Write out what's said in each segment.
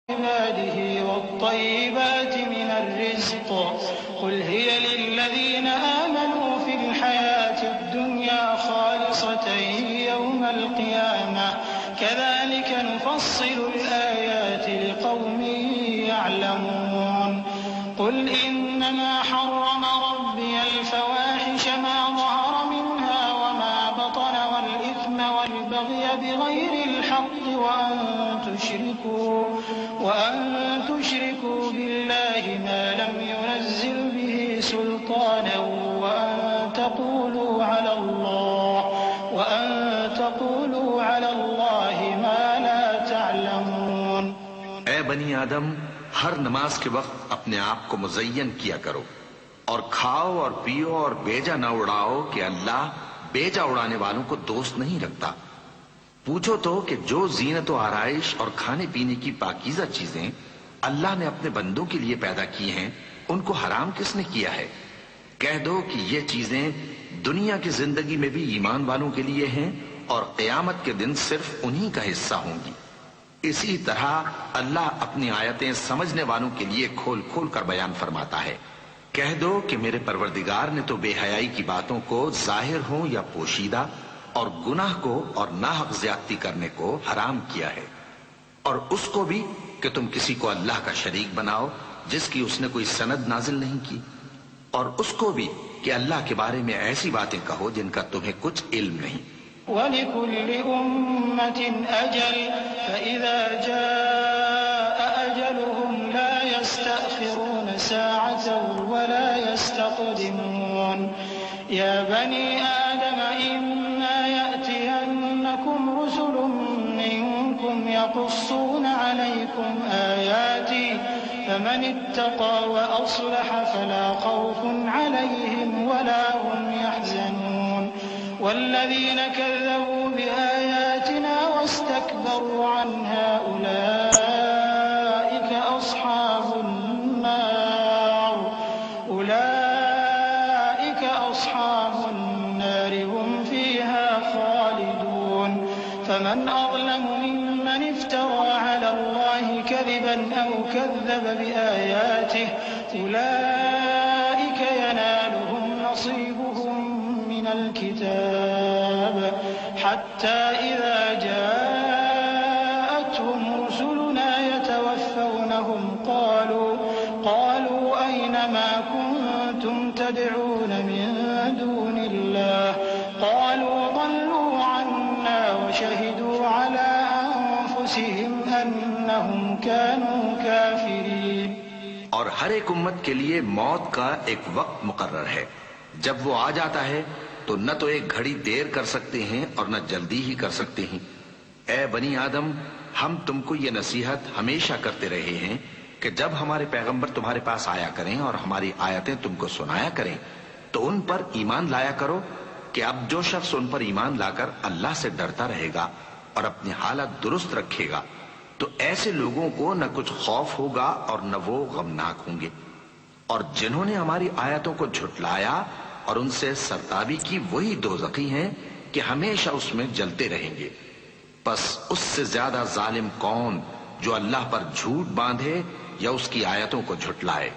عباده والطيبات من الرزق قل هي للذين آمنوا في الحياة الدنيا خالصة يوم القيامة كذلك نفصل الآيات لقوم يعلمون قل إنما حرم ربي الفواحش ما ظهر منها وما بطن والإثم والبغي بغير الحق وأن تشركوا بالله ما لم ينزل به سلطانا وأن تقولوا على الله ما لا تعلمون। ऐ बनी आदम, हर नमाज के वक्त अपने आप को मुज़य्यन किया करो और खाओ और पियो और बेजा न उड़ाओ कि अल्लाह बेजा उड़ाने वालों को दोस्त नहीं रखता। पूछो तो कि जो जीनत और आराइश और खाने पीने की पाकीज़ा चीजें अल्लाह ने अपने बंदों के लिए पैदा की हैं, उनको हराम किसने किया है? कह दो कि ये चीजें दुनिया की जिंदगी में भी ईमान वालों के लिए हैं और क़यामत के दिन सिर्फ उन्हीं का हिस्सा होंगी। इसी तरह अल्लाह अपनी आयतें समझने वालों के लिए खोल खोल कर बयान फरमाता है। कह दो कि मेरे परवरदिगार ने तो बेहयाई की बातों को जाहिर हो या पोशीदा और गुनाह को और नाहक ज्यादती करने को हराम किया है, और उसको भी कि तुम किसी को अल्लाह का शरीक बनाओ जिसकी उसने कोई सनद नाजिल नहीं की, और उसको भी कि अल्लाह के बारे में ऐसी बातें कहो जिनका तुम्हें कुछ इल्म नहीं। वलिकुल्लि उम्मतिन अजल फइज़ा जाअ अजलुहुम ला यस्तअखिरून साअतन वला यस्तक़दिमून। या बनी आदम इम्मा यअतियन्नकुम रुसुलुम मिनकुम यक़ुस्सून अलैकुम आयाती फमन इत्तक़ा व अस्लह फला खौफुन अलैहिम वला हुम यहज़नून। वल्लज़ीन कज़्ज़बू बिआयातिना वस्तकबरू अन्हा उलाइक अस्हाबुन नार हुम फ़ीहा ख़ालिदून। फमन अज़लमु मिम्मन इफ्तरा अला अल्लाहि कज़िबन औ कज़्ज़ब बिआयातिहि उलाइक यनालुहुम नसीबुहुम मिनल किताब हत्ता इज़ा जाअतहुम रुसुलुना यतवफ़्फ़वनहुम क़ालू अय्न मा कुन्तुम तद'ून मिन दूनिल्लाह क़ालू ضلوا عنا وشهدوا على أنفسهم أنهم كانوا काफिरीन। और हर एक उम्मत के लिए मौत का एक वक्त मुकर्रर है। जब वो आ जाता है तो न तो एक घड़ी देर कर सकते हैं और न जल्दी ही कर सकते हैं। ऐ बनी आदम, हम तुमको ये नसीहत हमेशा करते रहे हैं कि जब हमारे पैगंबर तुम्हारे पास आया करें और हमारी आयतें तुमको सुनाया करें तो उन पर ईमान लाया करो कि अब जो शख्स उन पर ईमान लाकर अल्लाह से डरता रहेगा और अपनी हालत दुरुस्त रखेगा तो ऐसे लोगों को न कुछ खौफ होगा और न वो गमनाक होंगे। और जिन्होंने हमारी आयतों को झुटलाया और उनसे सरताबी की वही दोज़खी हैं कि हमेशा उसमें जलते रहेंगे। बस उससे ज्यादा जालिम कौन जो अल्लाह पर झूठ बांधे या उसकी आयतों को झुटलाए।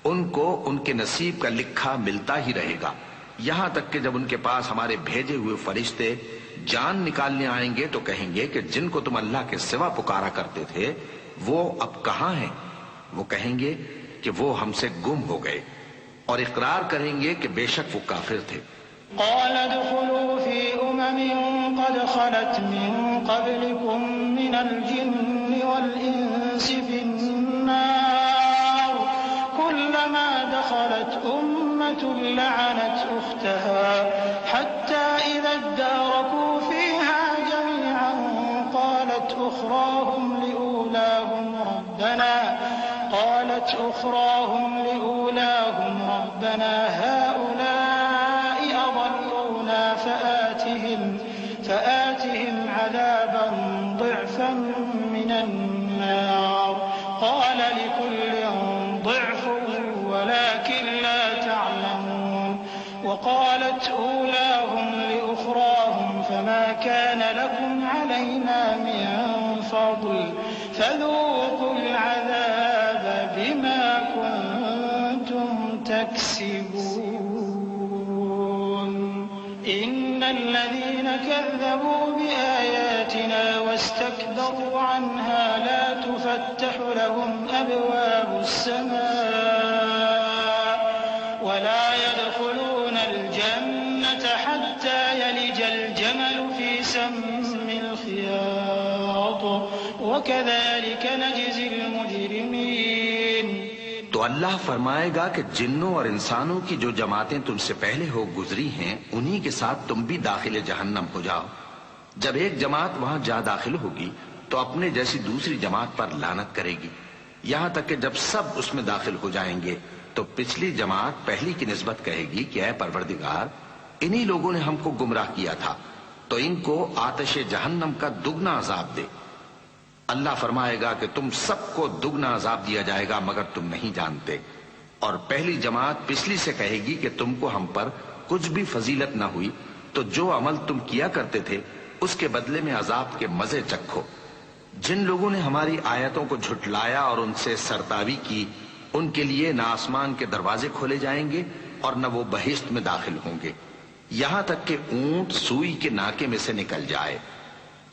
उनको उनके नसीब का लिखा मिलता ही रहेगा, यहां तक कि जब उनके पास हमारे भेजे हुए फरिश्ते जान निकालने आएंगे तो कहेंगे कि जिनको तुम अल्लाह के सिवा पुकारा करते थे वो अब कहां हैं? वो कहेंगे कि वो हमसे गुम हो गए, और इकरार करेंगे कि बेशक वो काफिर थे। क़ाल उदख़ुलू फ़ी उममिन क़द ख़लत मिन क़ब्लिकुम मिनल जिन्नि वल इंसि फ़िन्नार कुल्लमा दख़लत उम्मतुन लअनत उख़्तहा हत्ता इज़ा इद्दारकू फ़ीहा जमीअन क़ालत उख़राहुम लिऊलाहुम रब्बना हाउलाइ अضلونا فآتهم عذابا ضعفا من النار قال لكل ضعف ولكن لا تعلمون وقالت أولاهم لأخراهم فما كان لكم علينا من فضل فذوقوا يكسبون إن الذين كذبوا بآياتنا واستكبروا عنها لا تفتح لهم أبواب السماء ولا يدخلون الجنة حتى يلج الجمل في سم الخياط وكذلك نجزي المجرمين। तो अल्लाह फरमाएगा कि जिन्नों और इंसानों की जो जमातें तुमसे पहले हो गुजरी हैं उन्हीं के साथ तुम भी दाखिले जहन्नम हो जाओ। जब एक जमात वहां जा दाखिल होगी तो अपने जैसी दूसरी जमात पर लानत करेगी, यहां तक कि जब सब उसमें दाखिल हो जाएंगे तो पिछली जमात पहली की निस्बत कहेगी कि ऐ परवरदिगार, इन्हीं लोगों ने हमको गुमराह किया था, तो इनको आतिश जहन्नम का दुगना अजाब दे। अल्लाह फरमाएगा कि तुम सबको दुगना अजाब दिया जाएगा मगर तुम नहीं जानते। और पहली जमात पिछली से कहेगी कि तुमको हम पर कुछ भी फजीलत ना हुई, तो जो अमल तुम किया करते थे उसके बदले में अजाब के मजे चखो। जिन लोगों ने हमारी आयतों को झुटलाया और उनसे सरतावी की, उनके लिए न आसमान के दरवाजे खोले जाएंगे और न वो बहिश्त में दाखिल होंगे, यहां तक कि ऊंट सुई के नाके में से निकल जाए।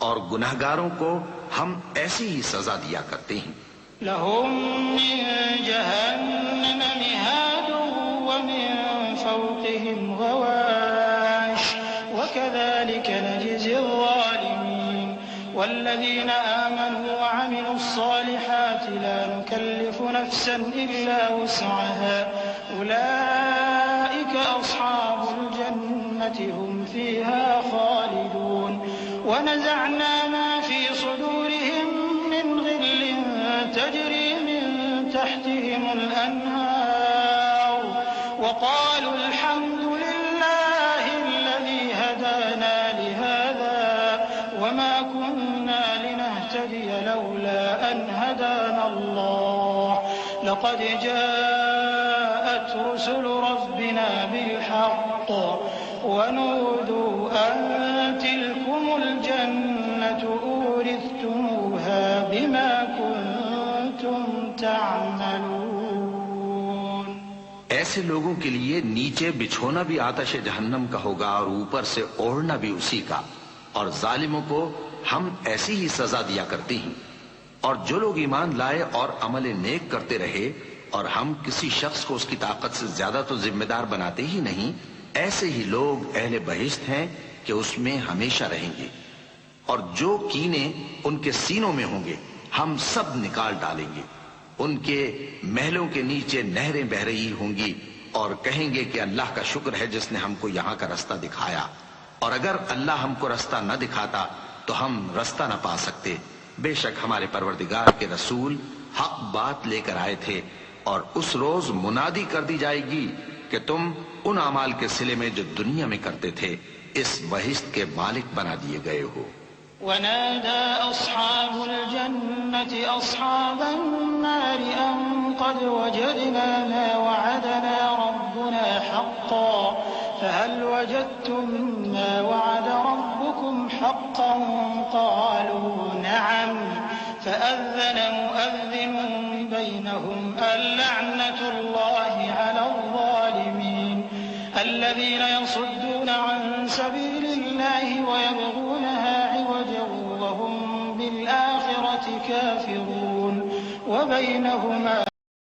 और गुनाहगारों को हम ऐसी ही सजा दिया करते हैं। लहुम मिन जहन्नम मिहादुन व मिन फौक़िहिम गवाश वकज़ालिक नजज़िल ज़ालिमीन। वल्लज़ीना आमनू व अमिलुस्सालिहाति ला नुकल्लिफु नफ्सन इल्ला वुस्अहा उलाइका अस्हाबुल जन्नति हुम फ़ीहा ख़ालिदून। ونزعنا ما في صدورهم من غل تجري من تحتهم الأنهار وقالوا الحمد لله الذي هدانا لهذا وما كنا لنهتدي لولا أن هدانا الله لقد جاءت رسل ربنا بالحق ونودوا أن تلكم الجنة أورثتموها بما كنتم تعملون। ऐसे लोगों के लिए नीचे बिछोना भी आतिश जहन्नम का होगा और ऊपर से ओढ़ना भी उसी का, और जालिमों को हम ऐसी ही सजा दिया करते हैं। और जो लोग ईमान लाए और अमल नेक करते रहे और हम किसी शख्स को उसकी ताकत से ज्यादा तो जिम्मेदार बनाते ही नहीं, ऐसे ही लोग अहले बहिश्त हैं कि उसमें हमेशा रहेंगे। और जो कीने उनके सीनों में होंगे हम सब निकाल डालेंगे। उनके महलों के नीचे नहरें बह रही होंगी और कहेंगे कि अल्लाह का शुक्र है जिसने हमको यहाँ का रास्ता दिखाया, और अगर अल्लाह हमको रास्ता न दिखाता तो हम रास्ता न पा सकते। बेशक हमारे परवरदिगार के रसूल हक बात लेकर आए थे, और उस रोज मुनादी कर दी जाएगी कि तुम उन अमाल के सिले में जो दुनिया में करते थे इस बहिश्त के मालिक बना दिए गए हो। वनादा अस्हाबुल जन्नति अस्हाबन नार अन क़द वजदना मा वअदना रब्बुना हक़्क़न फहल वजदतुम मा वअद रब्बुकुम हक़्क़न क़ालू नअम फअज़्ज़न मुअज़्ज़िनुन बैनहुम अल्लअनतुल्लाहि अलज़्ज़ालिमीन الذين يصدون عن سبيل الله ويبغونها عوجا وهم بالآخرة كافرون وبينهما